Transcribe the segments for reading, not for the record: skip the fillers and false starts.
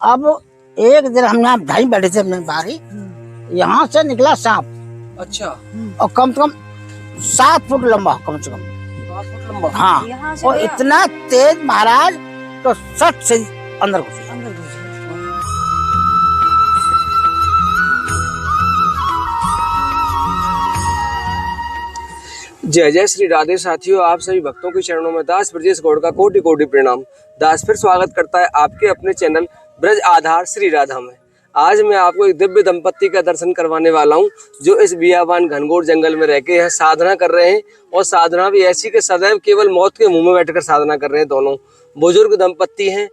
अब एक दिन हम यहाँ ढाई बैठे थे अपने बारी, यहाँ से निकला सांप। अच्छा। और कम से कम 7 फुट लंबा, कम से कम 7 फुट लंबा। हाँ, और इतना तेज महाराज तो सट से अंदर घुस गया। जय जय श्री राधे साथियों, आप सभी भक्तों के चरणों में दास ब्रजेश गौड़ का कोटि कोटि प्रणाम। दास फिर स्वागत करता है आपके अपने चैनल ब्रज आधार श्री राधा में। आज मैं आपको एक दिव्य दंपत्ति का दर्शन करवाने वाला हूं, जो इस बियाबान घनघोर जंगल में रह के यहाँ साधना कर रहे हैं। और साधना भी ऐसी कि सदैव केवल मौत के मुंह में बैठकर साधना कर रहे हैं। दोनों बुजुर्ग दंपत्ति हैं।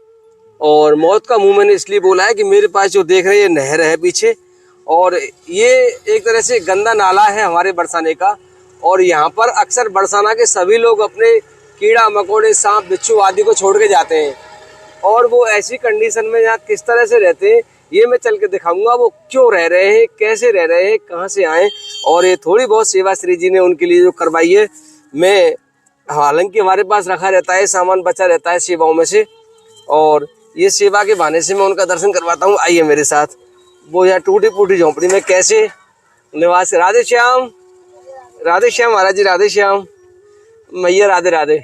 और मौत का मुंह मैंने इसलिए बोला है कि मेरे पास जो देख रहे हैं ये नहर है पीछे, और ये एक तरह से गंदा नाला है हमारे बरसाने का। और यहाँ पर अक्सर बरसाना के सभी लोग अपने कीड़ा मकोड़े, सांप बिच्छू आदि को छोड़ के जाते हैं। और वो ऐसी कंडीशन में यहाँ किस तरह से रहते हैं ये मैं चल के दिखाऊंगा। वो क्यों रह रहे हैं, कैसे रह रहे हैं, कहाँ से आए, और ये थोड़ी बहुत सेवा श्री जी ने उनके लिए जो करवाई है। मैं हालांकि हमारे पास रखा रहता है, सामान बचा रहता है सेवाओं में से, और ये सेवा के बहाने से मैं उनका दर्शन करवाता हूँ। आइए मेरे साथ। वो यहाँ टूटी फूटी झोंपड़ी में कैसे निवास। राधे श्याम, राधे श्याम महाराज जी, राधे श्याम। मैया राधे राधे,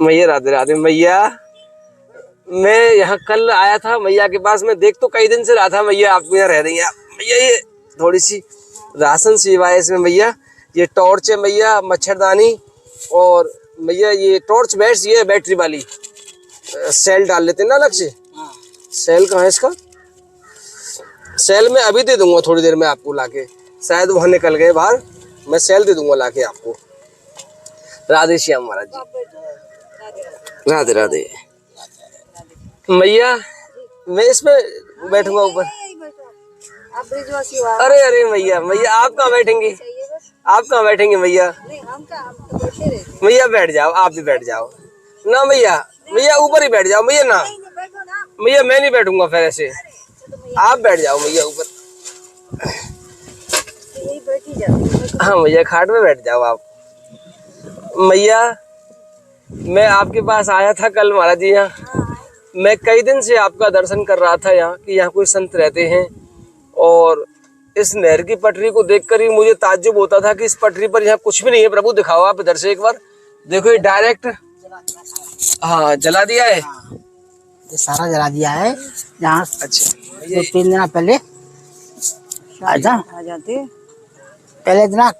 मैया राधे राधे। मैया मैं यहाँ कल आया था मैया के पास। मैं देख तो कई दिन से रहा था मैया आपको यहाँ रह रही है। मैया ये थोड़ी सी राशन सेवा है इसमें मैया। ये टॉर्च है मैया, मच्छरदानी, और मैया ये टॉर्च बैट्स, ये बैटरी वाली सेल डाल लेते हैं ना अलग से। सेल कहाँ है इसका? सेल मैं अभी दे दूंगा थोड़ी देर में आपको लाके, शायद वहाँ निकल गए बाहर। मैं सेल दे दूंगा लाके आपको। राधे श्याम महाराज जी, राधे राधे। मैया मैं इसमें बैठूंगा ऊपर। अरे अरे मैया, मैया आप कहाँ बैठेंगी? आप कहाँ बैठेंगे मैया? मैया बैठ जाओ, आप भी बैठ जाओ ना मैया। मैया ऊपर ही बैठ जाओ मैया ना। मैया मैं नहीं बैठूंगा फिर ऐसे, आप बैठ जाओ मैया ऊपर। हाँ मैया खाट में बैठ जाओ आप। मैया मैं आपके पास आया था कल महाराज जी यहाँ। मैं कई दिन से आपका दर्शन कर रहा था यहाँ कि यहाँ कोई संत रहते हैं, और इस नहर की पटरी को देखकर ही मुझे ताज्जुब होता था कि इस पटरी पर यहाँ कुछ भी नहीं है। प्रभु दिखाओ आप इधर से एक बार। देखो ये डायरेक्ट, हाँ जला दिया है, ये सारा जला दिया है यहाँ। अच्छा, तो 3 दिन पहले आ जाते, पहले दिन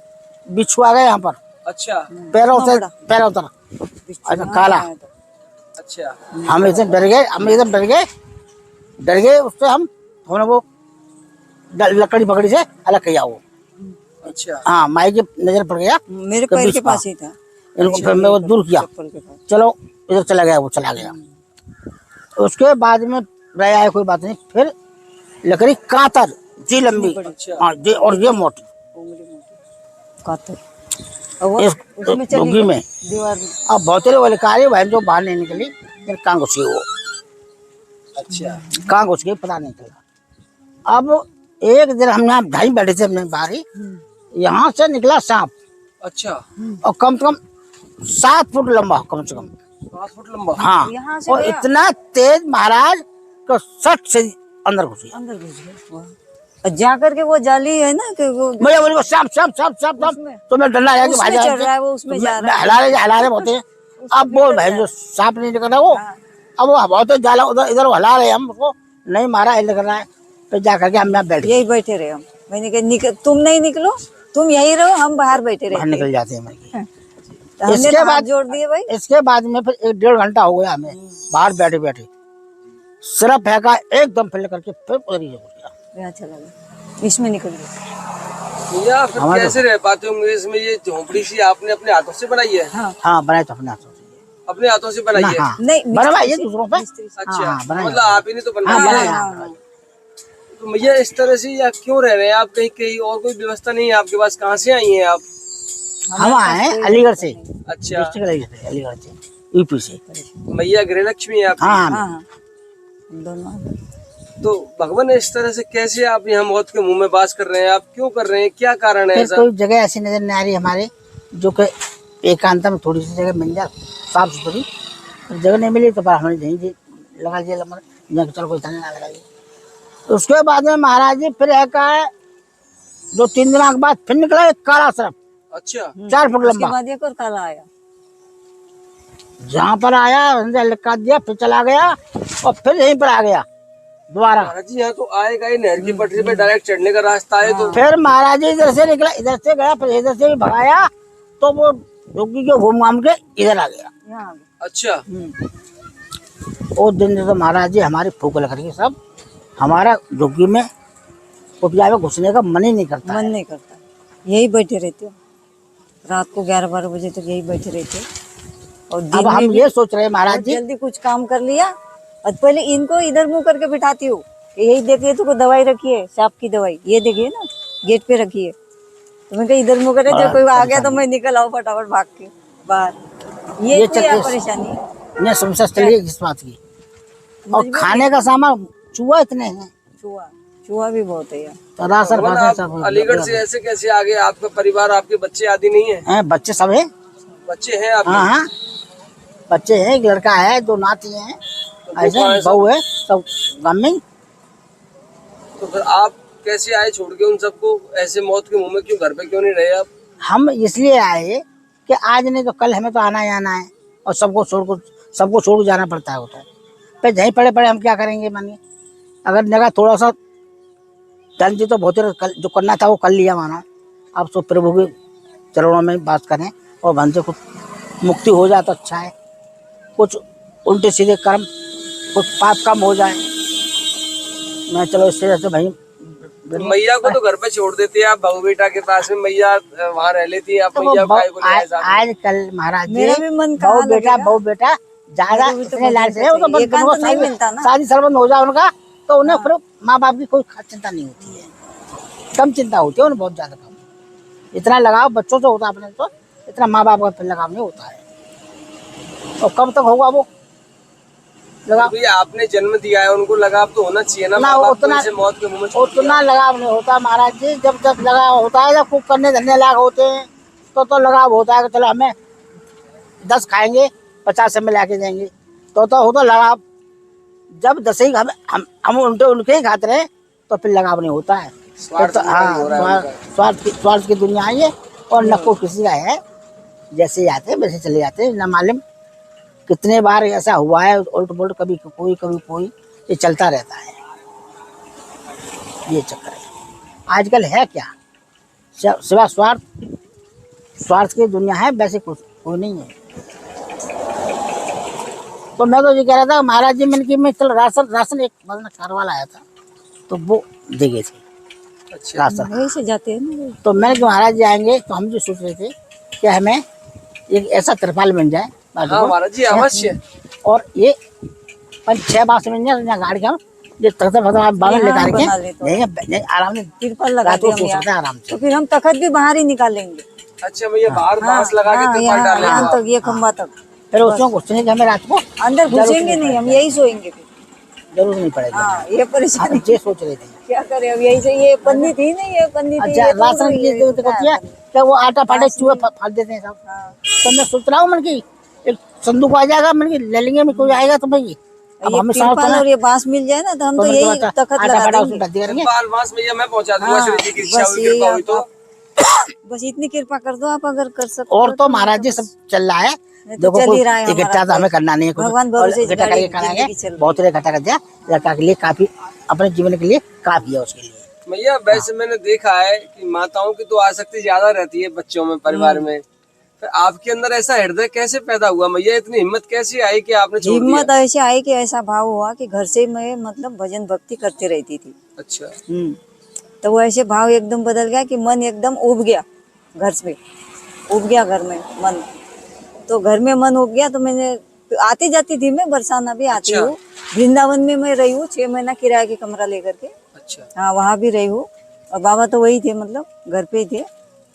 बिच्छू आ गए यहाँ पर। अच्छा, पैरों तक अच्छा काला। अच्छा, हम एकदम डर गए उससे। हमने वो लकड़ी पकड़ी से अलग किया वो। अच्छा, हाँ, माई की नजर पड़ गया, मेरे पैर के पास ही था। इनको फिर मैं वो दूर किया, चलो इधर चला गया, वो चला गया। उसके बाद में रह आए, कोई बात नहीं। फिर लकड़ी कातर जी लंबी, हाँ जी, और ये मोटी कातर उसमें में दीवार। अब बहुत वाले कार्य बहन जो बाहर नहीं निकली, फिर कहाँ घुस गई वो। अच्छा, कहाँ घुस गई पता नहीं चला। अब एक दिन हम यहाँ ढाई बैठे थे अपने बारी, यहाँ से निकला सांप। अच्छा, और कम से कम 7 फुट लंबा, कम से कम 7 फुट लंबा। हाँ, और इतना तेज महाराज तो सट से अंदर घुस गया। अंदर घुस गया। जाकर के वो जाली है ना कि वो मैं बोली सांप सांप सांप सांप सांप, तो मैं डरना आया कि भाई चढ़ रहा है, वो उसमें जा रहा है। हला रहे बहुत है। अब वो भाई जो सांप नहीं निकल रहा वो, अब वो बहुत जाला उधर इधर हला रहे, हम उसको नहीं मारा, ऐसे कर रहा है। तो जा करके हम यहाँ बैठे, यही बैठे रहे हम। मैंने कहा तुम नहीं निकलो, तुम यही रहो, हम बाहर बैठे रहे। निकल जाते हैं। इसके बाद जोड़ दिए भाई। इसके बाद में फिर 1-1.5 घंटा हो गया हमें बाहर बैठे बैठे। सिर्फ फेंका एकदम, फिर करके फिर उधर ही घुस गया, यहाँ चला गया, इसमें निकल गया। भैया फिर कैसे रह पाते होंगे इसमें? ये झोंपड़ी सी आपने अपने हाथों से बनाई है? हाँ बनाए तो अपने हाथों से, अपने हाथों से बनाई है? हाँ, नहीं बनवाई है दूसरों पे। अच्छा, बनाया। मतलब आप ही ने तो बनवाई है। तो भैया इस तरह से या क्यों रह रहे हैं आप? कहीं कहीं और कोई व्यवस्था नहीं है आपके पास? कहाँ से आई हैं आप? हम आए अलीगढ़ से। अच्छा, अलीगढ़ से, यूपी से। मैया गृहलक्ष्मी है आप? हाँ, दोनों। तो भगवान इस तरह से कैसे आप यहाँ मौत के मुंह में वास कर रहे हैं? आप क्यों कर रहे हैं? क्या कारण है ऐसा? कोई जगह ऐसी नजर नहीं आ रही हमारे, जो कि एकांत में थोड़ी सी जगह मिल जाए, साफ सुथरी जगह नहीं मिली, तो पर हमने यहीं लगा दिया मैं चलो कोई चलने लगा ये। उसके बाद में महाराज जी फिर एक आए 2-3 दिन के बाद फिर निकला एक काला सर्प अच्छा 4 फुट उसके लंबा। बाद एक और काला आया। जहाँ पर आया उनसे लिखा दिया, फिर चला गया और फिर यहीं पर आ गया दोबारा। महाराज जी यहाँ तो आएगा ही, नहर की पटरी पे डायरेक्ट चढ़ने का रास्ता है तो। फिर महाराज जी इधर से निकला, इधर से गया, फिर इधर से भी भगाया तो वो झुग्गी को घूम घाम के इधर आ गया। यहाँ आ गया। अच्छा उस दिन से तो महाराज जी हमारी फूक लग रही सब, हमारा झुग्गी में उपजा में घुसने का मन ही नहीं करता मन है। नहीं करता, यही बैठे रहते हो रात को 11-12 बजे तक यही बैठे रहते हो। और दिन अब में हम भी ये सोच रहे हैं महाराज बहुत जी, जल्दी कुछ काम कर लिया और पहले इनको इधर मुंह करके बिठाती हूँ, यही देखिए तो दवाई रखी है, सांप की दवाई ये देखिए ना गेट पे रखी है। तो मैं कहा इधर मुंह करे, जब कोई आ गया तो मैं निकल आऊँ फटाफट भाग के बाहर। ये कोई चक्कर परेशानी ने समस्या चलिए इस बात की। और खाने का सामान चूहा इतने हैं, चूहा चूहा भी बहुत है यार। तो राशन भगवान, खाते आप सब अलीगढ़ से ऐसे कैसे आ गए? आपका परिवार, आपके बच्चे आदि नहीं है? हैं, बच्चे सब है। बच्चे हैं आपके? हाँ हाँ बच्चे हैं, एक लड़का है, 2 नाती हैं, ऐसे कहाँ है सब? बहू है, सब गाँव में। तो फिर आप कैसे आए छोड़ के उन सबको? ऐसे मौत के मुंह में क्यों, घर पे क्यों नहीं रहे आप? हम इसलिए आए कि आज नहीं तो कल हमें तो आना ही आना है, और सबको छोड़ के जाना पड़ता है। होता है फिर यहीं पड़े पड़े हम क्या करेंगे? मानिए अगर लगा थोड़ा सा धन जी तो बहुत जो करना था वो कर लिया मानो, अब तो प्रभु के चरणों में बात करें और मन से कुछ मुक्ति हो जाए तो अच्छा है। कुछ उल्टे सीधे कर्म, कुछ पाप कम हो जाए। मैं चलो इससे जैसे भाई मैया को तो घर पे छोड़ देते हैं आप, बहू बेटा के पास में, मैया वहाँ रह लेती है, आप तो मैया को काहे को ले आए साथ में? आजकल महाराज जी मेरा भी मन कहाँ बहू बेटा ज्यादा मेरे को भी तो इतने लाड से, वो तो बस एकांत उनको नहीं मिलता ना। शादी संबंध हो जाए उनका तो उन्हें फिर माँ बाप की कोई खास चिंता नहीं होती है, कम चिंता होती है उन्हें, बहुत ज्यादा कम। इतना लगाव बच्चों से होता है अपने तो, इतना माँ बाप का फिर लगाव नहीं होता है। और कब तक होगा वो लगाव? भैया आपने जन्म दिया है, उनको लगाव तो होना चाहिए ना, ना माँ बाप को उतना ऐसे मौत के मुंह में छोड़ दिया। उतना लगाव नहीं होता महाराज जी। जब जब लगाव होता है, जब कुछ करने धरने लायक होते हैं तो लगाव होता है कि चलो हमें 10 खाएंगे 50 में लाके देंगे, तो होता लगाव। जब 10 ही हम उनके ही खाते रहे तो फिर लगाव नहीं होता है। स्वार्थ तो पूरा नहीं हो रहा है उनका। स्वार्थ की दुनिया है ये, और न को किसी का है। जैसे जाते हैं वैसे चले जाते हैं, न मालूम कितने बार ऐसा हुआ है उल्ट पुल्ट, कभी कोई, ये चलता रहता है, ये चक्कर है। आजकल है क्या, सिवा स्वार्थ की दुनिया है, वैसे कुछ कोई नहीं है। तो मैं तो ये कह रहा था महाराज जी, मैं चल राशन एक कार वाला आया था तो वो दे गए थे अच्छा राशन। वहीं से जाते हैं ना। तो मैंने कहा महाराज जी आएंगे तो हम जो सोच रहे थे कि हमें एक ऐसा तिरपाल बन जाए बाजू हाँ को, महाराज जी अवश्य। और ये 5-6 बांस बन जाए, यहाँ गाड़ी का ये तख्त बावन लेकर यहाँ बना के ले तो। यहीं आराम से तिरपाल लगा रात को दिया सो हम सकते हैं यहाँ। आराम तो से। फिर हम तखत भी बाहर ही निकालेंगे। अच्छा भैया बाहर बांस लगा के तिरपाल यहाँ डालेंगे यहाँ आप? तक ये खंबा तक फिर उसमें घुसने के हमें रात को अंदर घुसेंगे नहीं, हम यही सोएंगे फिर। जरूर नहीं पड़ेगा। हाँ ये परेशानी हम ये सोच रहे थे। क्या करें अब, यही से ये पन्नी थी ना, ये पन्नी थी, अच्छा ये तो राशन गई, की ये जरूरत क्या होती है करें? क्या, वो आटा फाटे चूहे फाड़ देते हैं सब। हाँ। तो मैं सोच रहा हूँ मन की एक संदूक आ जाएगा, मन की ले लेंगे, में कोई आएगा तो भाई अब ये हमें तिरपाल और ये बांस मिल जाए ना तो हम तो यही तखत आटा लगा फाटा देंगे। उसमें डाल दिया करेंगे। तिरपाल बांस भैया मैं पहुंचा दूंगा, हाँ, श्री जी की इच्छा बस हुई, यही कृपा हुई तो। बस इतनी कृपा कर दो आप, अगर कर सकते और हो तो महाराज जी सब चल रहा है, नहीं तो देखो चल कोई ही रहा है इकट्ठा हमारा तो हमें करना नहीं है, भगवान भरोसे इकट्ठा करके जिंदगी कराएंगे। चल रही बहुत इकट्ठा कर दिया, लड़का के लिए काफी, अपने जीवन के लिए काफी है उसके लिए। भैया वैसे मैंने देखा है कि माताओं की तो आसक्ति ज्यादा रहती है बच्चों में, परिवार में। फिर आपके अंदर ऐसा हृदय कैसे पैदा हुआ मैया, इतनी हिम्मत कैसे आई कि आपने छोड़ दिया? हिम्मत ऐसे आई कि ऐसा भाव हुआ कि घर से मैं मतलब भजन भक्ति करते रहती थी। अच्छा तो वो ऐसे भाव एकदम बदल गया कि मन एकदम उब गया, घर में उब गया, घर में मन। तो घर में मन उब गया तो मैंने आती जाती थी, मैं बरसाना भी आती अच्छा। हूँ। वृंदावन में मैं रही हूँ 6 महीना किराए के कमरा लेकर के। अच्छा हाँ वहाँ भी रही हूँ, और बाबा तो वही थे, मतलब घर पे ही थे,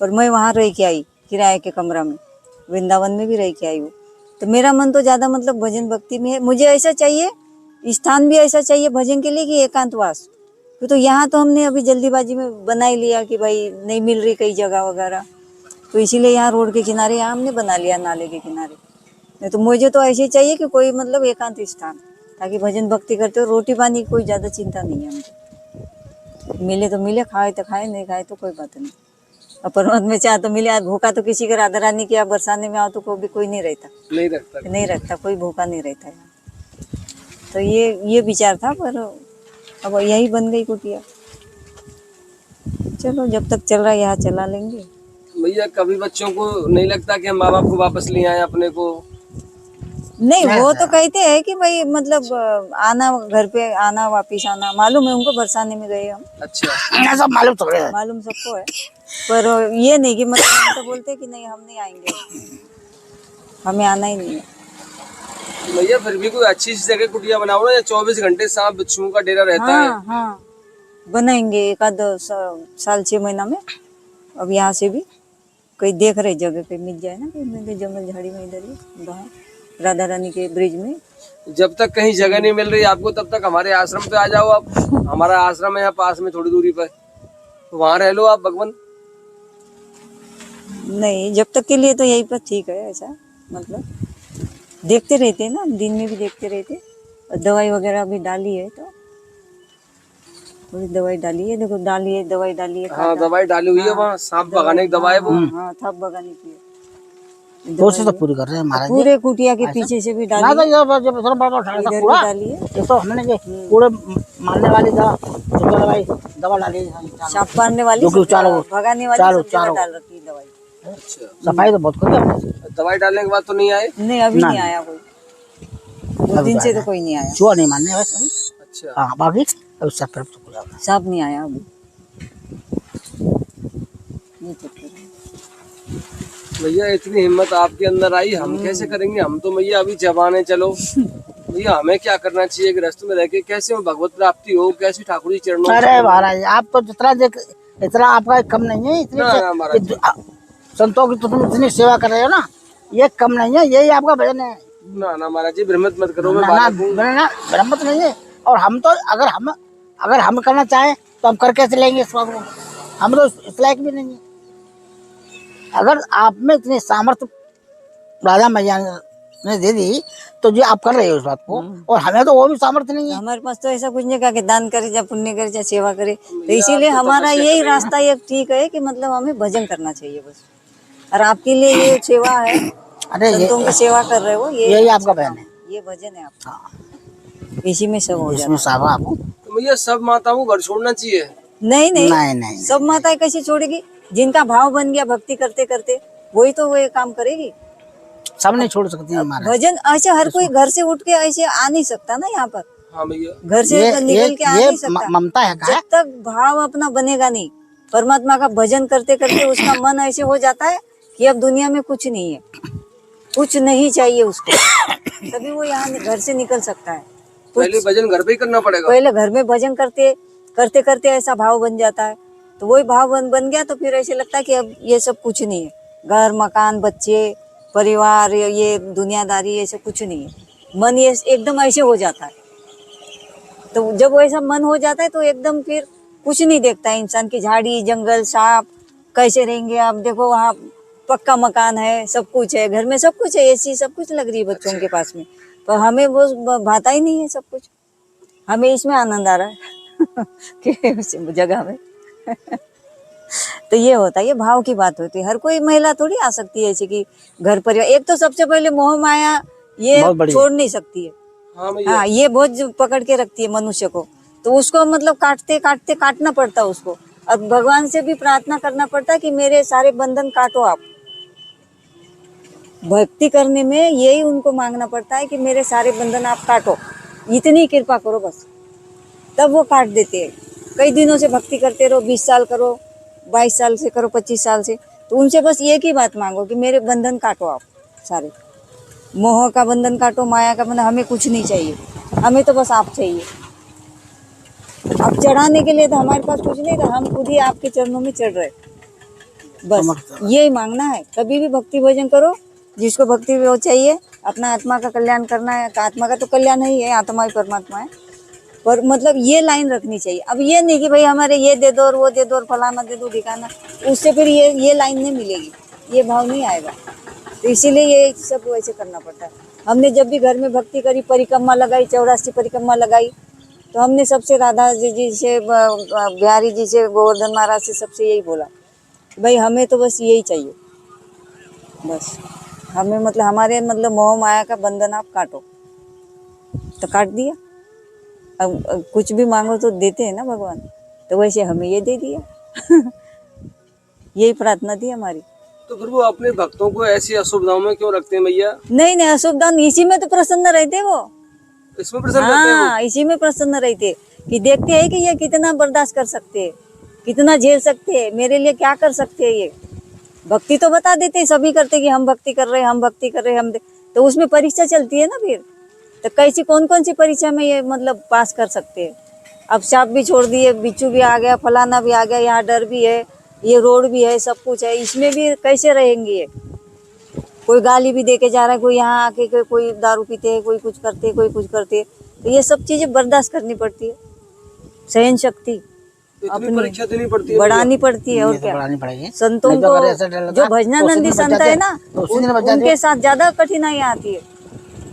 पर मैं वहाँ रह के आई किराए के कमरा में, वृंदावन में भी रह के आई हूँ। तो मेरा मन तो ज़्यादा मतलब भजन भक्ति में है। मुझे ऐसा चाहिए, स्थान भी ऐसा चाहिए भजन के लिए कि एकांतवास। तो यहाँ तो हमने अभी जल्दीबाजी में बना ही लिया कि भाई नहीं मिल रही कई जगह वगैरह, तो इसीलिए यहाँ रोड के किनारे यहाँ हमने बना लिया, नाले के किनारे। नहीं तो मुझे तो ऐसे ही चाहिए कि कोई मतलब एकांत स्थान, ताकि भजन भक्ति करते हो, रोटी पानी की कोई ज्यादा चिंता नहीं है हमको। मिले तो मिले, खाए तो खाए, नहीं खाए तो कोई बात नहीं। और परमात्मा में चाह तो मिले। आज भूखा तो किसी का राधा रानी के बरसाने में आओ तो कोई नहीं रहता, नहीं रखता, कोई भूखा नहीं रहता है। तो ये विचार था, पर अब यही बन गई कुटिया। चलो जब तक चल रहा है यहाँ चला लेंगे। भैया कभी बच्चों को नहीं लगता कि हम माँ बाप को वापस ले आए अपने को? नहीं, वो तो कहते हैं कि भाई मतलब आना, घर पे आना, वापिस आना। मालूम है उनको, बरसाने में गए हम। अच्छा, सब मालूम तो है, मालूम सबको है, पर ये नहीं कि मतलब हम तो बोलते कि नहीं हम नहीं आएंगे, हमें आना ही नहीं है। भैया फिर भी कोई अच्छी सी जगह कुटिया बनाओ ना, या 24 घंटे सांप बिच्छुओं का डेरा रहता है। हाँ, बनाएंगे एक आध साल 6 महीना में। अब यहाँ से भी कोई देख रहे जगह पे मिल जाए ना, कहीं जंगल झाड़ी में, इधर ही बाहर राधा रानी के ब्रिज में। जब तक कहीं जगह नहीं मिल रही आपको, तब तक हमारे आश्रम पे आ जाओ आप। हमारा आश्रम है यहाँ पास में, थोड़ी दूरी पर, तो वहाँ रह लो आप भगवान। नहीं, जब तक के लिए तो यही पर ठीक है। ऐसा मतलब देखते रहते हैं ना, दिन में भी देखते रहते। और दवाई वगैरह भी डाली है, तो थोड़ी दवाई डाली है, देखो डाली है, दवाई डाली है। हाँ, दवाई डाली हुई है वहाँ, सांप भगाने की दवाई है वो। हाँ, सांप भगाने की है। कोशिश तो पूरी कर रहे हैं महाराज जी। पूरे कुटिया के पीछे से भी डाली ना तो है, जब थोड़ा बड़ा उठाया था इधर भी पूरा, डाली है। ये तो हमने जो कूड़े मारने वाली दवा डाली है, सांप मारने वाली, जो कि चारों भगाने वाली सब जगह डाल रखी है दवाई। अच्छा, सफाई तो बहुत करी हमने। दवाई डालने के बाद तो नहीं आए? नहीं, अभी नहीं आया कोई, उस दिन से तो कोई नहीं आया। चूहा नहीं मारने वैसे अभी। अच्छा, हाँ, बाकी अभी सब तरफ तो खुला हुआ है। सांप नहीं आया अभी। ये चक्कर है। भैया इतनी हिम्मत आपके अंदर आई, हम कैसे करेंगे? हम तो भैया अभी जवान है। चलो भैया, हमें क्या करना चाहिए गृहस्थ में रह के? कैसे हम भगवत प्राप्ति हो, कैसे ठाकुर जी चरणों में? अरे महाराज, आप तो इतना आपका कम नहीं है, इतनी संतों की तो तुम इतनी सेवा कर रहे हो ना, ये कम नहीं है, यही आपका भजन है। ना महाराज जी, भ्रमित मत करो। मैं भ्रमत नहीं है। और हम तो अगर हम करना चाहें तो हम कर कैसे लेंगे इस बात को? हम तो इस लायक भी नहीं है। अगर आप में इतनी सामर्थ्य राजा मैया ने दे दी, तो जी आप कर रहे हो इस बात को, और हमें तो वो भी सामर्थ्य नहीं है। हमारे पास तो ऐसा कुछ नहीं कहा कि दान करे या पुण्य करे या सेवा करे। तो इसीलिए हमारा यही रास्ता ये ठीक है कि मतलब हमें भजन करना चाहिए बस। और आपके लिए ये सेवा है, अरे संतों की सेवा कर रहे हो, यही आपका भजन है, ये भजन है आपका। इसी में सब हो इसमें जाता सब आपको। तो भैया सब माताओं को घर छोड़ना चाहिए? नहीं, नहीं। सब माताएं कैसे छोड़ेगी? जिनका भाव बन गया भक्ति करते करते, वही तो वो काम करेगी। सब नहीं छोड़ सकती हमारे भजन ऐसे हर कोई घर से उठ के ऐसे आ नहीं सकता ना यहाँ पर। हाँ भैया, घर से निकल के आ नहीं सकता। ममता है जब तक भाव अपना बनेगा नहीं, परमात्मा का भजन करते करते उसका मन ऐसे हो जाता है कि अब दुनिया में कुछ नहीं है, कुछ नहीं चाहिए उसको, तभी वो यहाँ घर से निकल सकता है। पहले भजन घर पे ही करना पड़ेगा। पहले घर में भजन करते करते करते ऐसा भाव बन जाता है, तो वही भाव बन गया तो फिर ऐसे लगता है कि अब ये सब कुछ नहीं है, घर मकान बच्चे परिवार ये दुनियादारी ये सब कुछ नहीं है। मन ये एकदम ऐसे हो जाता है। तो जब वैसा मन हो जाता है तो एकदम फिर कुछ नहीं देखता है इंसान की, झाड़ी जंगल सांप कैसे रहेंगे आप। देखो वहाँ पक्का मकान है, सब कुछ है, घर में सब कुछ है, एसी सब कुछ लग रही है बच्चों के पास में, पर हमें वो भाता ही नहीं है सब कुछ। हमें इसमें आनंद आ रहा है कि उस जगह में तो ये होता है, ये भाव की बात होती है। हर कोई महिला थोड़ी आ सकती है ऐसे कि घर परिवार। एक तो सबसे पहले मोह माया ये छोड़ नहीं सकती है। हाँ, ये बहुत पकड़ के रखती है मनुष्य को, तो उसको मतलब काटते काटते काटना पड़ता है उसको। अब भगवान से भी प्रार्थना करना पड़ता है कि मेरे सारे बंधन काटो आप। भक्ति करने में यही उनको मांगना पड़ता है कि मेरे सारे बंधन आप काटो, इतनी कृपा करो बस, तब वो काट देते हैं। कई दिनों से भक्ति करते रहो, 20 साल करो, 22 साल से करो, 25 साल से, तो उनसे बस एक ही बात मांगो कि मेरे बंधन काटो आप सारे, मोह का बंधन काटो, माया का बंधन। हमें कुछ नहीं चाहिए, हमें तो बस आप चाहिए। अब चढ़ाने के लिए तो हमारे पास कुछ नहीं था, हम खुद ही आपके चरणों में चढ़ रहे, बस यही मांगना है। कभी भी भक्ति भजन करो, जिसको भक्ति वो चाहिए, अपना आत्मा का कल्याण करना है। आत्मा का तो कल्याण ही है, आत्मा ही परमात्मा है, पर मतलब ये लाइन रखनी चाहिए। अब ये नहीं कि भाई हमारे ये दे दो और वो दे दो और फलाना दे दो दिखाना, उससे फिर ये लाइन नहीं मिलेगी, ये भाव नहीं आएगा। तो इसीलिए ये सब वैसे करना पड़ता है। हमने जब भी घर में भक्ति करी, परिक्रमा लगाई, 84 परिक्रमा लगाई, तो हमने सबसे राधा जी से, बिहारी जी से, गोवर्धन महाराज से, सबसे यही बोला कि भाई हमें तो बस यही चाहिए, बस हमें मतलब हमारे मतलब मोह माया का बंधन आप काटो। तो काट दिया। अब कुछ भी मांगो तो देते हैं ना भगवान, तो वैसे हमें ये दे दिया। यही प्रार्थना थी हमारी। तो फिर वो अपने भक्तों को ऐसी असुविधाओं में क्यों रखते हैं भैया? नहीं नहीं, अशुभ दान इसी में तो प्रसन्न रहते वो। इसमें प्रसन्न रहते हैं वो? हाँ, इसी में प्रसन्न रहते कि देखते हैं कि ये कितना बर्दाश्त कर सकते हैं, कितना झेल सकते हैं, मेरे लिए क्या कर सकते हैं ये। भक्ति तो बता देते हैं, सभी करते कि हम भक्ति कर रहे हैं, हम भक्ति कर रहे हैं, हम तो उसमें परीक्षा चलती है ना फिर, तो कैसी कौन कौन सी परीक्षा में ये मतलब पास कर सकते हैं। अब सांप भी छोड़ दिए, बिच्छू भी आ गया, फलाना भी आ गया, यहाँ डर भी है, ये रोड भी है, सब कुछ है, इसमें भी कैसे रहेंगे ये। कोई गाली भी दे के जा रहा है, कोई यहाँ आके कोई दारू पीते हैं, कोई कुछ करते हैं, कोई कुछ करते हैं, तो ये सब चीजें बर्दाश्त करनी पड़ती है। सहन शक्ति तो इतनी अपनी परीक्षा देनी पड़ती है बढ़ानी पड़ती है। और क्या, बढ़ानी पड़ेगी। संतों नहीं तो को अगर ऐसा डर लगा, जो भजनानंदी तो उसी दिन संत बच है ना, जाते, तो उसी दिन बच जाते। उनके साथ ज्यादा कठिनाई आती है।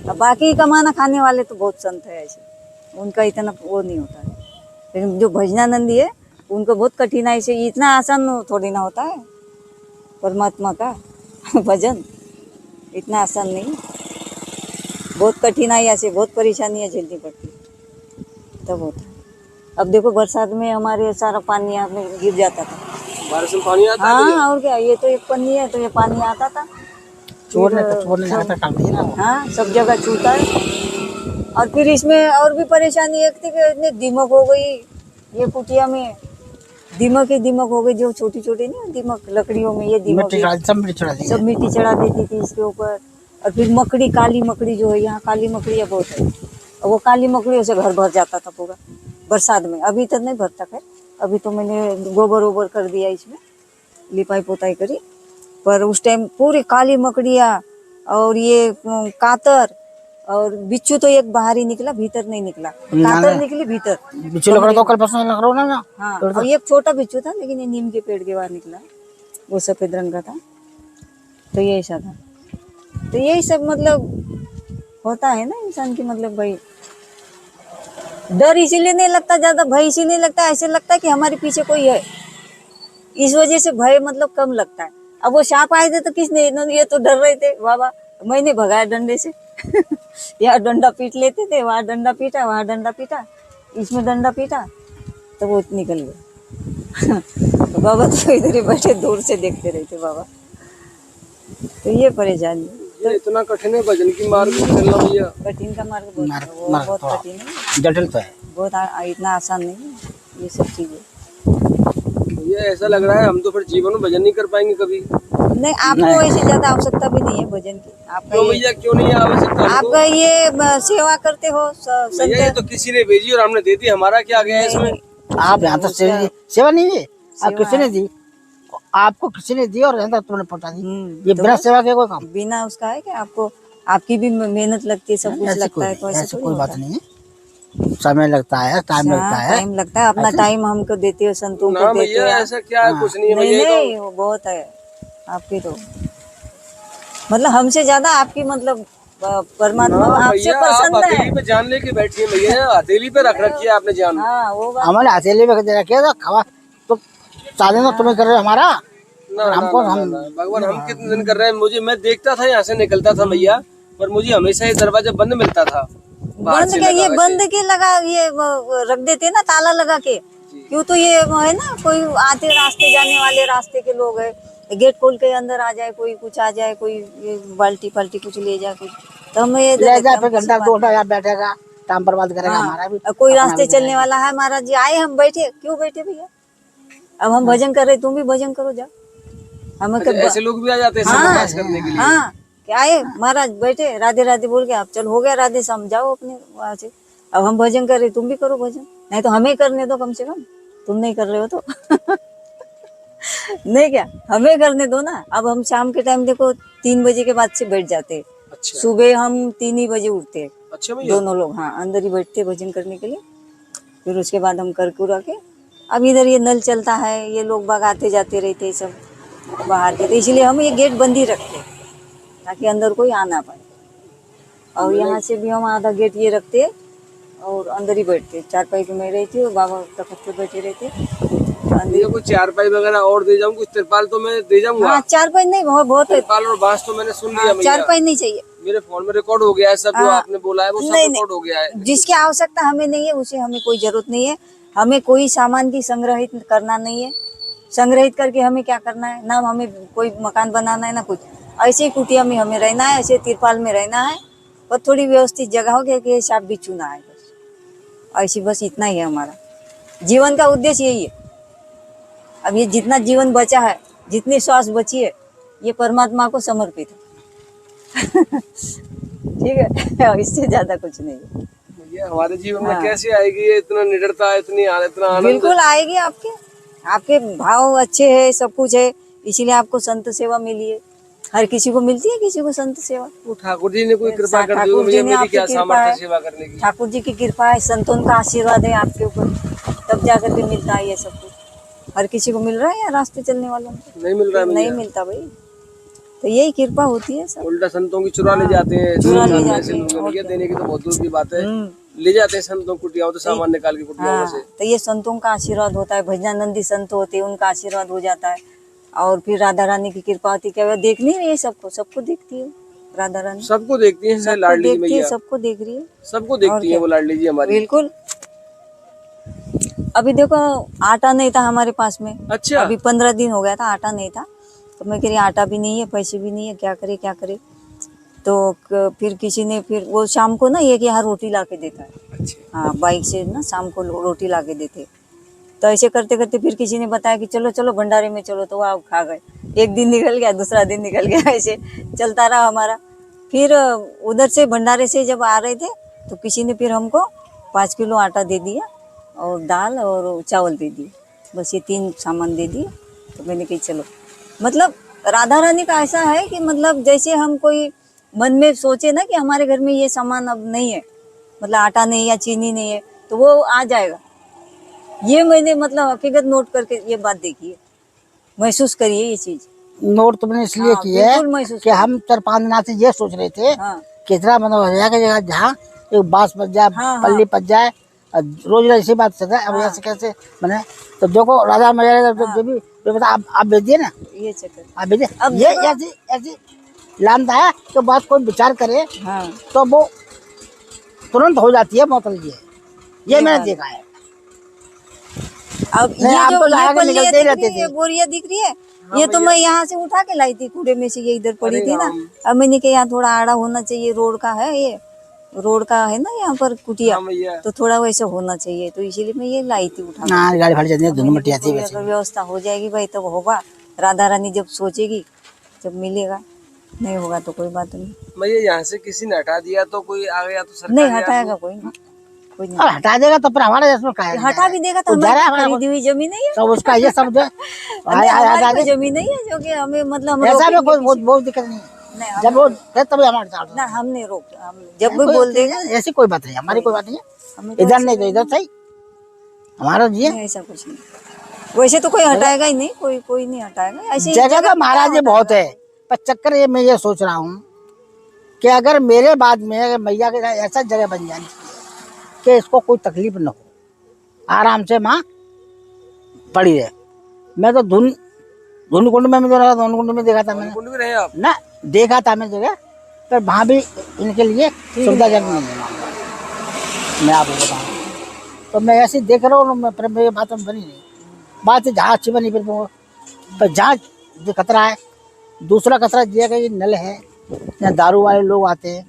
अब बाकी कमाना खाने वाले तो बहुत संत है ऐसे, उनका इतना वो नहीं होता है, लेकिन जो भजनानंदी है उनको बहुत कठिनाई से, इतना आसान थोड़ी ना होता है परमात्मा का भजन, इतना आसान नहीं, बहुत कठिनाई ऐसे, बहुत परेशानियां झेलनी पड़ती तब होता है। अब देखो बरसात में हमारे सारा पानी यहाँ में गिर जाता था। बारिश में पानी आता है? हाँ, और क्या, ये तो एक पन्नी है तो ये पानी आता था, छोड़ने आता काम नहीं ना वो। हाँ, सब जगह छूता है। और फिर इसमें और भी परेशानी एक थी कि इतने दीमक हो गई ये कुटिया में, दीमक ही दीमक हो गई, जो छोटी छोटी नहीं दीमक लकड़ियों में, ये दीमक सब मिट्टी चढ़ा देती थी इसके ऊपर। और फिर मकड़ी, काली मकड़ी जो है, यहाँ काली मकड़ी बहुत है, और वो काली मकड़ियों से घर भर जाता था पूरा बरसात में। अभी तक नहीं भरता है, अभी तो मैंने गोबर वोबर कर दिया, इसमें लिपाई पोताई करी, पर उस टाइम पूरी काली मकड़िया और ये कातर और बिच्छू तो एक बाहर ही निकला, भीतर नहीं निकला, कातर निकली भीतर। बिच्छू लग रहा तो कल परसों लग रहा ना। हाँ, और एक छोटा बिच्छू था, लेकिन ये नीम के पेड़ के बाहर निकला, वो सफेद रंग का था। तो ये ऐसा था। तो यही सब मतलब होता है ना इंसान की, मतलब भाई डर इसीलिए नहीं लगता ज्यादा, भय इसीलिए नहीं लगता, ऐसे लगता है कि हमारे पीछे कोई है, इस वजह से भय मतलब कम लगता है। अब वो सांप आए थे तो किसने, ये तो डर रहे थे बाबा, मैंने भगाया डंडे से। यहाँ डंडा पीट लेते थे, वहाँ डंडा पीटा, वहाँ डंडा पीटा, इसमें डंडा पीटा, तो वो निकल गया। तो बाबा तो इधर ही बैठे दूर से देखते रहते बाबा। तो ये परेशानी, ये इतना कठिन है भजन की मार्ग में चलना भैया? कठिन का मार्ग बहुत कठिन है, जटिल तो है बहुत इतना आसान नहीं है ये सब चीजें। भैया ऐसा लग रहा है हम तो फिर जीवन में भजन नहीं कर पाएंगे कभी। नहीं, आपको ऐसी ज्यादा आवश्यकता भी नहीं है भजन की। आपका क्यों भैया, क्यों नहीं है आवश्यकता? आपका ये सेवा करते हो भैया ये तो किसी ने भेजी और हमने दे दी, हमारा क्या गया है इसमें? आप यहाँ तो सेवा नहीं है, आप किसी ने दी, आपको किसी ने दी और यहाँ तक तुमने पहुँचा दी। ये बिना सेवा के कोई काम, बिना उसका है कि आपको, आपकी भी मेहनत लगती है, सब कुछ लगता है, तो ऐसे कोई बात नहीं है। समय लगता है, टाइम लगता है, टाइम लगता है, अपना टाइम हमको देते हो, संतों को देते हो। ऐसा क्या है? कुछ नहीं है नहीं भैया, नहीं, वो बहुत है आपकी तो, मतलब हमसे ज्यादा आपकी मतलब परमात्मा आपसे आप पसंद है। हथेली पे जान लेके बैठी है भैया, हथेली पे रख रखी है आपने जान। हाँ, वो बात हमारे हथेली में रखा था खवा, तो साधन तो तुम्हें कर रहे हो हमारा, हमको हम भगवान हम कितने दिन कर रहे हैं। मुझे, मैं देखता था यहाँ से निकलता था भैया, पर मुझे हमेशा ये दरवाजा बंद मिलता था। बंद क्या, ये बंद के लगा, ये रख देते ना ताला लगा के, क्यों तो ये है ना, कोई आते रास्ते जाने वाले रास्ते के लोग है, गेट खोल के अंदर आ जाए, कोई कुछ आ जाए, कोई बाल्टी पाल्टी कुछ ले जाए कुछ, तो हम ये ले जाए, फिर घंटा 2 घंटा बैठेगा, टाइम बर्बाद करेगा हमारा भी। कोई रास्ते चलने वाला है, महाराज जी आए, हम बैठे, क्यों बैठे भैया, अब हम भजन कर रहे, तुम भी भजन करो, जाओ। हमें ऐसे लोग भी आ जाते हैं समझ करने के लिए। हाँ, क्या आए महाराज बैठे, राधे राधे बोल के आप चल, हो गया राधे समझाओ अपने वहां से, अब हम भजन कर रहे, तुम भी करो भजन, नहीं तो हमें करने दो कम से कम, तुम नहीं कर रहे हो तो। नहीं क्या, हमें करने दो ना। अब हम शाम के टाइम देखो 3 बजे के बाद से बैठ जाते हैं, अच्छा, सुबह हम 3 ही बजे उठते हैं, अच्छा भैया, दोनों लोग, हाँ, अंदर ही बैठते हैं भजन करने के लिए। फिर उसके बाद हम कर कुरा के, अब इधर ये नल चलता है, ये लोग बाग आते जाते रहते हैं सब बाहर के, तो इसलिए हम ये गेट बंद ही रखते हैं ताकि अंदर कोई आ ना पाए। और यहाँ से भी हम आधा गेट ये रखते और अंदर ही बैठते, चारपाई पे मैं रहती और बाबा तख्त पे बैठे रहते। ये कुछ चारपाई वगैरह और दे जाऊँ, कुछ तिरपाल तो मैं दे जाऊंगा। हाँ, चारपाई नहीं, बहुत है। तिरपाल और बांस तो मैंने सुन लिया हाँ, भैया। चारपाई नहीं चाहिए। मेरे फोन में रिकॉर्ड हो गया है सब, जो हाँ, आपने बोला है वो सब नहीं, रिकॉर्ड हो गया है। जिसकी आवश्यकता हमें नहीं है उसे हमें कोई जरूरत नहीं है। हमें कोई सामान की संग्रहित करना नहीं है। संग्रहित करके हमें क्या करना है, ना हमें कोई मकान बनाना है ना कुछ। ऐसे ही कुटिया में हमें रहना है, ऐसे तिरपाल में रहना है, और थोड़ी व्यवस्थित जगह हो गया कि सांप बिच्छू ना आए, बस ऐसी, बस इतना ही है हमारा जीवन का उद्देश्य, यही है। अब ये जितना जीवन बचा है, जितनी श्वास बची है, ये परमात्मा को समर्पित है। ठीक है, इससे ज्यादा कुछ नहीं है। ये हमारे जीवन में हाँ। कैसे आएगी ये इतना निडरता, इतना आनंद? बिल्कुल आएगी। आपके भाव अच्छे है, सब कुछ है, इसीलिए आपको संत सेवा मिली है। हर किसी को मिलती है, किसी को संत सेवा। वो ठाकुर जी ने कोई कृपा कर दी ठाकुर होगी, जी ने मेरी आपकी क्या कृपा सामर्थ्य है। सेवा करने की? ठाकुर जी की कृपा है, संतों का आशीर्वाद है आपके ऊपर, तब जाकर के मिलता है ये सब कुछ। हर किसी को मिल रहा है या रास्ते चलने वालों को नहीं मिल रहा है नहीं भैया। मिलता भाई। तो यही कृपा होती है सब। उल्टा संतों की चुरा ले जाते हैं। चुरा ले ऐसे जाते हैं, लोग हैं, और भैया क्या। देने की तो बहुत दूर की बात है, ले जाते हैं संतों कुटियाओं, तो सामान निकाल के कुटियाओं हाँ, से। तो ये संतों का आशीर्वाद होता है। भजनानंदी संत होते हैं, उनका आशीर्वाद हो जाता है। और फिर राधा रानी की कृपा होती है। क्या देख नहीं रही है सबको? सबको देखती है राधा रानी, सबको देखती है सबको लाडली जी देखती है, भैया, सबको देख रही है। सबको और देखती है क्या। वो लाडली जी हमारी। बिल्कुल। अभी देखो, आटा नहीं था हमारे पास में। अच्छा। अभी 15 दिन हो गया था, आटा नहीं था। तो मैं कह रही आटा भी नहीं है, पैसे भी नहीं है, क्या करे क्या करे। तो फिर किसी ने, फिर वो शाम को ना एक यहाँ रोटी ला के देता है। अच्छा। हाँ, बाइक से ना शाम को रोटी ला के देते। तो ऐसे करते करते फिर किसी ने बताया कि चलो चलो भंडारे में चलो, तो आप खा गए। एक दिन निकल गया, दूसरा दिन निकल गया, ऐसे चलता रहा हमारा। फिर उधर से भंडारे से जब आ रहे थे तो किसी ने फिर हमको 5 किलो आटा दे दिया और दाल और चावल दे दिए। बस ये 3 सामान दे दिए। तो मैंने कही चलो, मतलब राधा रानी का ऐसा है कि मतलब जैसे हम कोई मन में सोचे ना कि हमारे घर में ये सामान अब नहीं है, मतलब आटा नहीं या चीनी नहीं है, तो वो आ जाएगा। ये मैंने मतलब हकीकत नोट करके ये बात देखी है, महसूस करिए ये चीज। नोट तुमने इसलिए हाँ, की है बिल्कुल महसूस कि हम 4-5 दिन से ये सोच रहे थे हाँ, कितना मतलब हो जाएगा जगह जहाँ एक बांस बच जाए, हाँ, पल्ली बच जाए, और रोज ऐसी बात चल रहा है। अब ऐसे कैसे बने? तो देखो राधा मजा जो भी जो बता, आप भेज दिए ना, ये चक्कर। आप भेजिए। अब ये देखो- ऐसी ऐसी लामदा है तो बात कोई विचार करे हाँ, तो वो तुरंत हो जाती है, मतलब ये मैंने देखा है। अब नहीं, ये आप जो तो ये लगा के पल्लियाँ निकलते ही दिख रहते रही है, थे। बोरियां दिख रही है, ये तो मैं यहाँ से उठा के लाई थी कूड़े में से, ये इधर पड़ी थी ना। अब मैंने कहा यहाँ थोड़ा आड़ा होना चाहिए, रोड का है, ये रोड का है ना यहाँ पर कुटिया, हाँ भैया। तो थोड़ा वैसे होना चाहिए, तो इसीलिए मैं ये लाई थी उठा के। ना गाड़ी फाड़ी जाती है, दोनों मट्टी आती है कोई वैसे। अगर व्यवस्था हो जाएगी भाई तब होगा। राधा रानी जब सोचेगी जब मिलेगा, नहीं होगा तो कोई बात नहीं। भैया यहाँ से किसी ने हटा दिया तो कोई आ गया तो सरकार नहीं या हटाएगा कोई नहीं, कोई नहीं। और हटा देगा तो फिर हमारे इसमें क्या है? हटा भी देगा तो वो जा रहा है हमारी हमारा खरीदी हुई जमीन नहीं है। सब उसका ये सब जो नहीं, हमारी कोई जमीन नहीं है जो कि हमें मतलब हम ऐसा में रोकेंगे कोई किसी- बहुत दिक्कत नहीं है। नहीं, हम- जब वो है तभी हमारे साथ ना हमने रोक, हम जब भी बोल देगा ऐसी कोई बात नहीं, हमारी कोई बात नहीं हमें है। तो इधर नहीं तो इधर सही, हमारा जी है। नहीं, ऐसा कुछ नहीं। वैसे तो कोई हटाएगा ही नहीं, कोई नहीं हटाएगा। ऐसी जगह तो महाराज जी बहुत है, पर चक्कर ये मैं ये सोच रहा हूँ कि अगर मेरे बाद में अगर मैया के ऐसा जगह बन जानी चाहिए कि इसको कोई तकलीफ न हो, आराम से माँ पड़ी रहे। मैं तो धुन कुंड में धुन कुंड में देखा था मैंने कुंड में रहे आप? ना, देखा था मैं जगह, पर वहाँ भी इनके लिए सुविधाजनक नहीं है। मैं आपको बताऊँ तो मैं ऐसे देख रहा हूँ, पर मेरी बात में बनी नहीं, बात है जहाँ अच्छी बनी फिर वो, पर जहाँ जो खतरा है, दूसरा खतरा ये है कि नल है, यहाँ दारू वाले लोग आते हैं,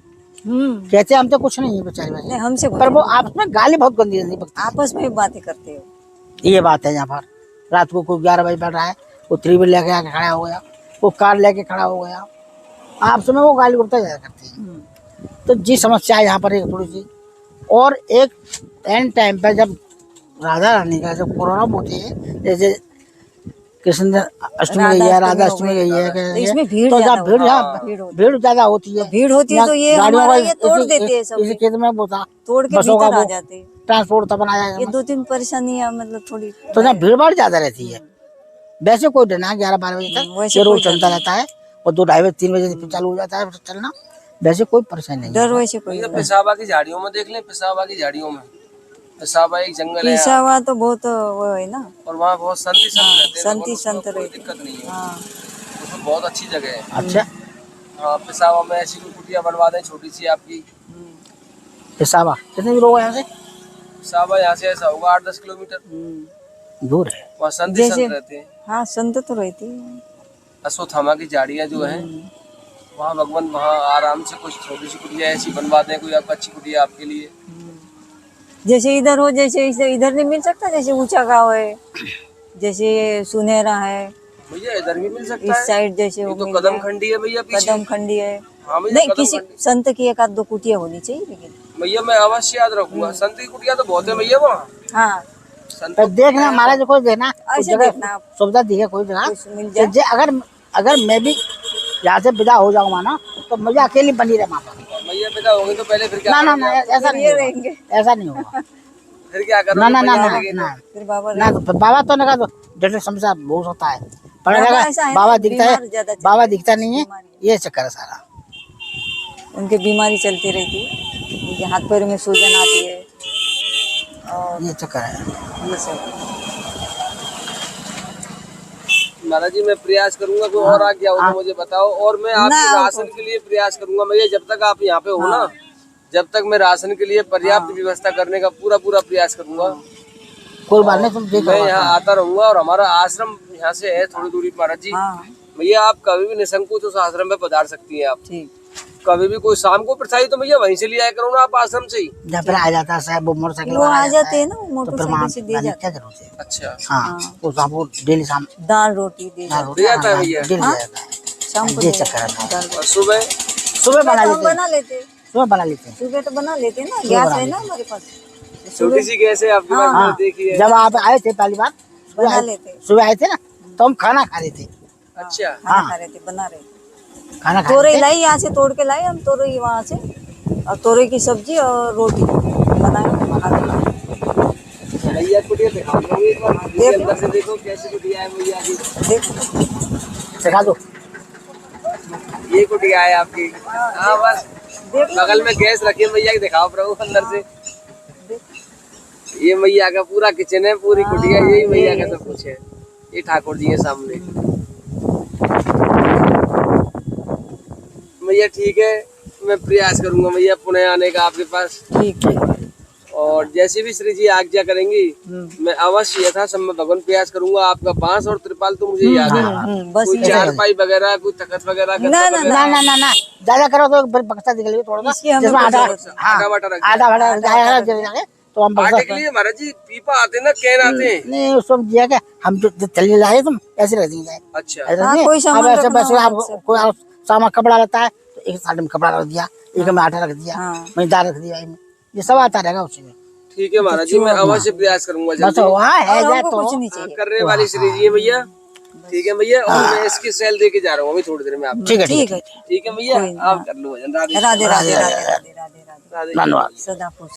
कहते हैं हम तो कुछ नहीं है बेचारे वैसे, नहीं, हमसे पर वो आपस में गाली बहुत गंदी गंदी बकते आपस में बातें करते हो। हैं। ये बात है यहाँ पर। रात को कोई 11 बजे बैठ रहा है, वो 3 व्हीलर लेके आके खड़ा हो गया, वो कार लेके खड़ा हो गया, आपस में वो गाली गुप्ता ज्यादा करते हैं। तो जी समस्या है यहाँ पर एक थोड़ी सी। और एक एंड टाइम पर जब राधा रानी का जब प्रोग्राम होती है, जैसे कृष्ण अष्टमी गई है, राधा अष्टमी गई है, तो इसमें भीड़ तो ज्यादा जब भीड़ भीड़ ज्यादा होती है, भीड़ होती है तो ये गाड़ियों हमारा का ये तोड़ देते हैं सब, इसी खेत में वो था, तोड़ के बसों का भीतर आ वो जाते हैं। ट्रांसपोर्ट था बनाया ये 2-3 परेशानियां मतलब थोड़ी। तो ना भीड़ भाड़ ज्यादा रहती है। वैसे कोई डर ना, 11-12 बजे तक वैसे ये रोड कोई डर चलता रहता है, और 2-2:30-3 बजे फिर चालू हो जाता है चलना। वैसे कोई परेशानी नहीं है। डर वैसे कोई भैया नहीं। पिसावा की झाड़ियों में देख लें, पिसावा की झाड़ियों में, पिसावा एक जंगल है पीसा हुआ तो बहुत वो है ना। और वहाँ बहुत संत ही संत रहते हैं, संत ही उसमें संत कोई रहते हैं। दिक्कत नहीं है, हाँ उसमें बहुत अच्छी जगह है। अच्छा, हाँ, पिसावा में ऐसी कोई कुटिया बनवा दें छोटी सी आपकी। पिसावा कितने दूर होगा यहाँ से? पिसावा यहाँ से ऐसा होगा 8-10 किलोमीटर। दूर है। वहाँ संत ही जैसे संत रहते हैं। हाँ संत तो रहती है। अश्वत्थामा की झाड़ियाँ जो है वहाँ भगवान वहाँ आराम से कुछ छोटी सी कुटिया ऐसी बनवा दें, कोई आपको अच्छी कुटिया आपके लिए। जैसे इधर हो, जैसे इधर नहीं मिल सकता, जैसे ऊंचा गांव है, जैसे सुनहरा है, भैया इधर भी मिल सकता इस है, साइड जैसे ये वो तो मिल कदम जाए। खंडी है भैया पीछे। कदम खंडी है। हाँ भैया, नहीं, कदम किसी खंडी। संत की एक आध दो कुटिया होनी चाहिए लेकिन। भैया मैं अवश्य याद रखूंगा, संत की कुटिया तो बहुत है भैया वहाँ। हाँ संत तो देखना महाराज, कोई देखना कुछ ऐसे जगह देखना आप, सुविधा दिखे कोई जगह। कुछ मिल जाए। अगर अगर मैं भी यहाँ से विदा हो जाऊँ माना, तो मुझे अकेली बनी रहे वहाँ पर। भैया पिता होंगे तो पहले फिर क्या ना ना करोगे ना, आप? ऐसा फिर नहीं ये होगा, रहेंगे, ऐसा नहीं होगा। फिर क्या करोगे? ना ना ना भैया ना आएंगे तो? ना फिर बाबा ना, तो बाबा तो लगा तो जटिल समस्या बहुत होता है, पर बाबा लगा ऐसा है बाबा ना, दिखता है, बीमार ज्यादा चलते बाबा हैं, दिखता नहीं है, बीमारी। ये चक्कर है सारा। उनके बीमारी चलती रहती है, उनके हाथ पैरों में सूजन आती है और ये चक्कर है। ये सब। महाराज जी मैं प्रयास करूंगा, कोई और आ गया हो तो मुझे बताओ, और मैं आपके ना, राशन के लिए प्रयास करूंगा भैया, जब तक आप यहाँ पे हो ना, जब तक मैं राशन के लिए पर्याप्त व्यवस्था करने का पूरा प्रयास करूंगा। कोई बात नहीं, तुम मैं देखो यहाँ आता रहूंगा और हमारा आश्रम यहाँ से है थोड़ी दूरी पर महाराज जी। हाँ भैया आप कभी भी निसंकोच उस आश्रम में पधार सकती हैं आप। ठीक। कभी भी कोई शाम को प्रसादी तो भैया वहीं से ले आया करो ना आप, आश्रम से ही। जब फिर आ जाता है साहब, वो मोटरसाइकिल वो वाला आ जाते हैं है, ना, वो तो फिर मोटरसाइकिल वहाँ से दे जाने जाते क्या हैं। जरूरत है। अच्छा, हाँ, वो साहब वो डेली शाम दाल रोटी दे जाते दे जाता है भैया? डेली हाँ? जाता है। शाम को ये दे चक्कर जाते हैं है। दाल और सुबह सुबह बना रोटी। लेते हैं, बना लेते हैं, सुबह बना लेते हैं। सुबह तो बना लेते हैं ना, गैस है ना हमारे पास, छोटी सी गैस है आपके पास, हाँ, मैंने देखी है। जब आप आए थे पहली बार, बना लेते हैं। सुबह आए थे ना, तो हम खाना खा रहे थे। अच्छा, खाना खा रहे थे, बना रहे थे। खाना खा तोरई रहे थे। लाई, यहाँ से तोड़ के लाए हम तोरई वहाँ से, और तोरई की सब्जी और रोटी बनाए। भैया कुटिया दिखाओ एक बार, देख लो। अंदर से देखो कैसी कुटिया है भैया की। देखो सिखा दो। ये कुटिया है आपकी। हाँ बस देख लो। बगल में गैस रखी है भैया की, दिखाओ प्रभु अंदर से। ये मैया का पूरा किचन है, पूरी कुटिया यही मैया का सब कुछ है। ये ठाकुर जी है सामने। भैया ठीक है, मैं प्रयास करूंगा भैया पुनः आने का आपके पास, ठीक है। और जैसे भी श्री जी आज्ञा करेंगी मैं अवश्य यथासंभव भगवान प्रयास करूंगा। आपका बांस और त्रिपाल तो मुझे याद है, बस कोई चारपाई वगैरह, कोई तखत वगैरह, ना, गद्दा ना, वगैरह। ना ना ना ना, ज्यादा करो तो एक बक्सा निकलेगी थोड़ा सा, इसकी हमें जिसमें कोई आधा, जरूरत नहीं। हाँ, आधा वाटा रख दिया। आधा वाटा जाएगा, तो हम आटे बक्सा के लिए महाराज जी पीपा आते हैं ना, कैन आते हैं। नहीं, उसको दिया क्या, हम जो चले लाए तुम ऐसे रख देंगे। अच्छा, ऐसा हाँ, नहीं, कोई सामान अब ऐसे रखना बस हो आप आपसे। कोई आप सामान कपड़ा रहता है तो एक साइड में कपड़ा रख दिया, एक में आटा रख दिया, हाँ। वहीं दाल रख दिया, इनमें ये सब आता रहेगा उसी में। ठीक है महाराज जी, मैं अवश्य प्रयास करूंगा बस जल्दी। वहाँ है और जाए हमको कुछ तो नहीं चाहिए। करने वाली श्री जी है भैया। ठीक है भैया, और मैं इसकी सेल दे के जा रहा हूँ अभी थोड़ी देर में आपको। ठीक है, ठीक है। ठीक है भैया, कोई नहीं, आप कर लो भजन। राधे राधे राधे राधे राधे राधे राधे राधे। धन्यवाद। सदा खुश।